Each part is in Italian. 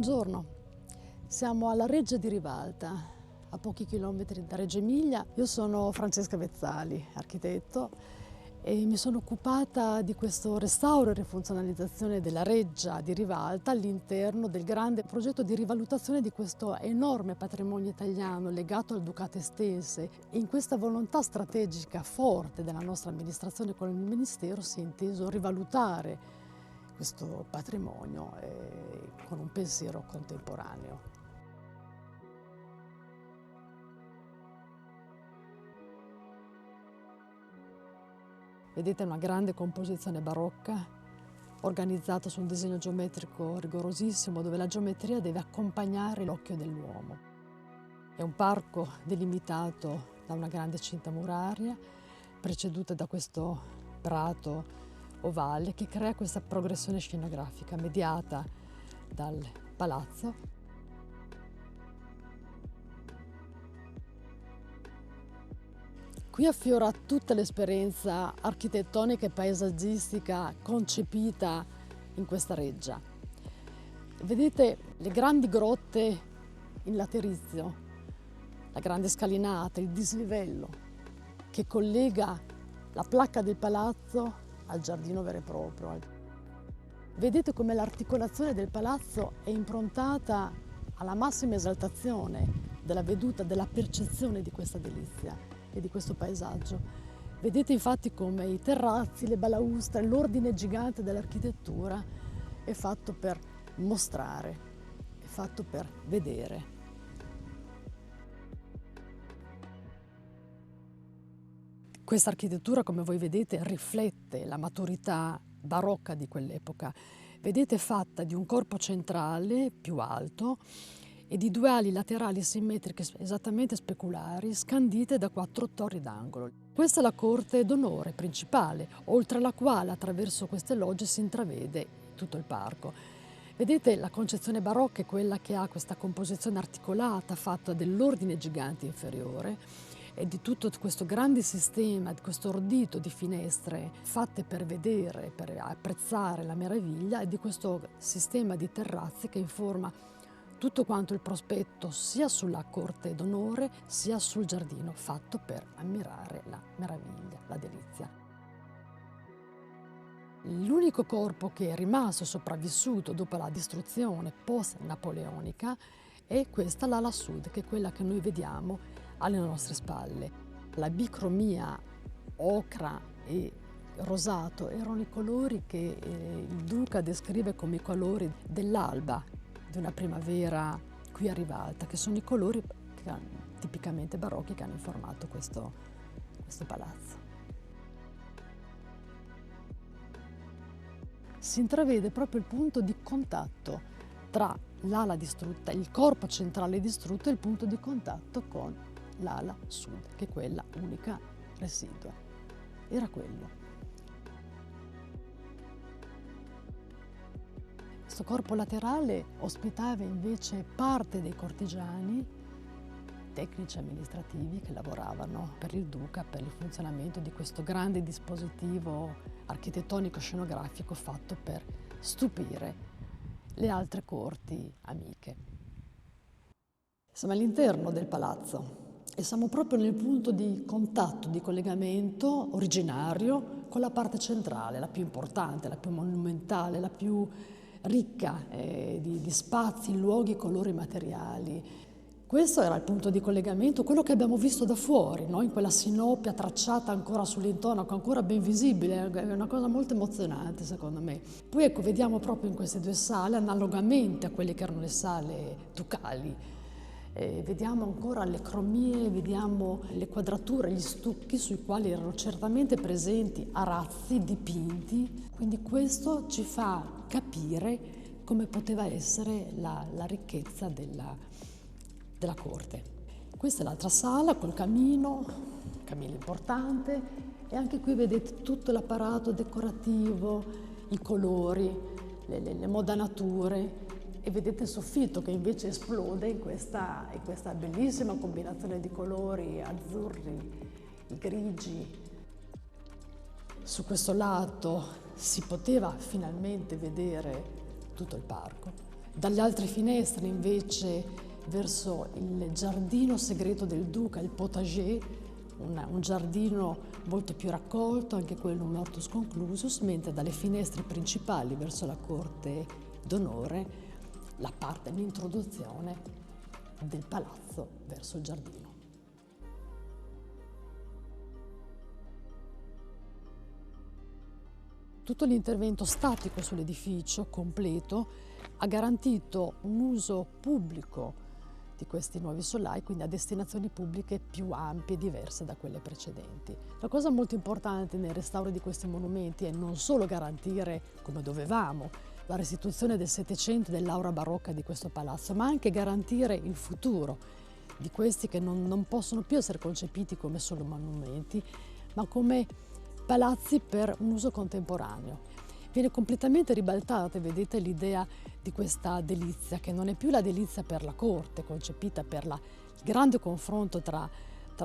Buongiorno, siamo alla Reggia di Rivalta, a pochi chilometri da Reggio Emilia. Io sono Francesca Vezzali, architetto, e mi sono occupata di questo restauro e rifunzionalizzazione della Reggia di Rivalta all'interno del grande progetto di rivalutazione di questo enorme patrimonio italiano legato al Ducato Estense. E in questa volontà strategica forte della nostra amministrazione con il Ministero si è inteso rivalutare questo patrimonio con un pensiero contemporaneo. Vedete una grande composizione barocca organizzata su un disegno geometrico rigorosissimo dove la geometria deve accompagnare l'occhio dell'uomo. È un parco delimitato da una grande cinta muraria preceduta da questo prato ovale che crea questa progressione scenografica mediata dal palazzo. Qui affiora tutta l'esperienza architettonica e paesaggistica concepita in questa reggia. Vedete le grandi grotte in laterizio, la grande scalinata, il dislivello che collega la placca del palazzo al giardino vero e proprio. Vedete come l'articolazione del palazzo è improntata alla massima esaltazione della veduta, della percezione di questa delizia e di questo paesaggio. Vedete infatti come i terrazzi, le balaustre, l'ordine gigante dell'architettura è fatto per mostrare, è fatto per vedere. Questa architettura, come voi vedete, riflette la maturità barocca di quell'epoca. Vedete, è fatta di un corpo centrale più alto e di due ali laterali simmetriche esattamente speculari, scandite da 4 torri d'angolo. Questa è la corte d'onore principale, oltre la quale attraverso queste logge si intravede tutto il parco. Vedete, la concezione barocca è quella che ha questa composizione articolata, fatta dell'ordine gigante inferiore, e di tutto questo grande sistema, di questo ordito di finestre fatte per vedere, per apprezzare la meraviglia, e di questo sistema di terrazze che informa tutto quanto il prospetto sia sulla corte d'onore sia sul giardino, fatto per ammirare la meraviglia, la delizia. L'unico corpo che è rimasto sopravvissuto dopo la distruzione post-napoleonica è questa, l'ala sud, che è quella che noi vediamo alle nostre spalle. La bicromia ocra e rosato erano i colori che il duca descrive come i colori dell'alba di una primavera qui a Rivalta, che sono i colori tipicamente barocchi che hanno informato questo palazzo. Si intravede proprio il punto di contatto tra l'ala distrutta, il corpo centrale distrutto, e il punto di contatto con l'ala sud, che è quella unica residua. Era quello. Questo corpo laterale ospitava invece parte dei cortigiani, tecnici amministrativi che lavoravano per il duca per il funzionamento di questo grande dispositivo architettonico scenografico fatto per stupire le altre corti amiche. Siamo all'interno del palazzo e siamo proprio nel punto di contatto, di collegamento originario con la parte centrale, la più importante, la più monumentale, la più ricca di spazi, luoghi, colori, materiali. Questo era il punto di collegamento, quello che abbiamo visto da fuori, no? In quella sinopia tracciata ancora sull'intonaco, ancora ben visibile, è una cosa molto emozionante secondo me. Poi ecco, vediamo proprio in queste due sale, analogamente a quelle che erano le sale ducali, vediamo ancora le cromie, vediamo le quadrature, gli stucchi sui quali erano certamente presenti arazzi dipinti, quindi questo ci fa capire come poteva essere la ricchezza della corte. Questa è l'altra sala col camino importante, e anche qui vedete tutto l'apparato decorativo, i colori, le modanature, e vedete il soffitto che invece esplode in questa bellissima combinazione di colori azzurri, grigi. Su questo lato si poteva finalmente vedere tutto il parco. Dalle altre finestre invece verso il giardino segreto del duca, il potager, un giardino molto più raccolto, anche quello un hortus conclusus, mentre dalle finestre principali verso la corte d'onore la parte, l'introduzione del palazzo verso il giardino. Tutto l'intervento statico sull'edificio completo ha garantito un uso pubblico di questi nuovi solai, quindi a destinazioni pubbliche più ampie e diverse da quelle precedenti. La cosa molto importante nel restauro di questi monumenti è non solo garantire, come dovevamo, la restituzione del Settecento e dell'aura barocca di questo palazzo, ma anche garantire il futuro di questi che non possono più essere concepiti come solo monumenti, ma come palazzi per un uso contemporaneo. Viene completamente ribaltata, vedete, l'idea di questa delizia, che non è più la delizia per la corte, concepita per il grande confronto tra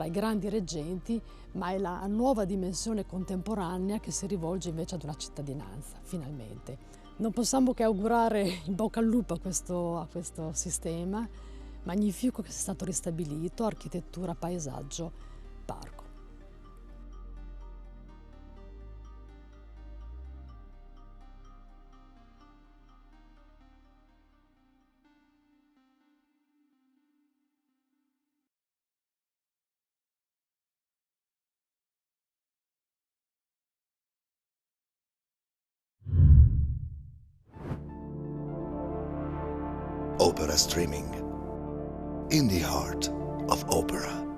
i grandi reggenti, ma è la nuova dimensione contemporanea che si rivolge invece ad una cittadinanza, finalmente. Non possiamo che augurare in bocca al lupo a questo sistema magnifico che sia stato ristabilito, architettura, paesaggio, parco. Opera streaming in the heart of opera.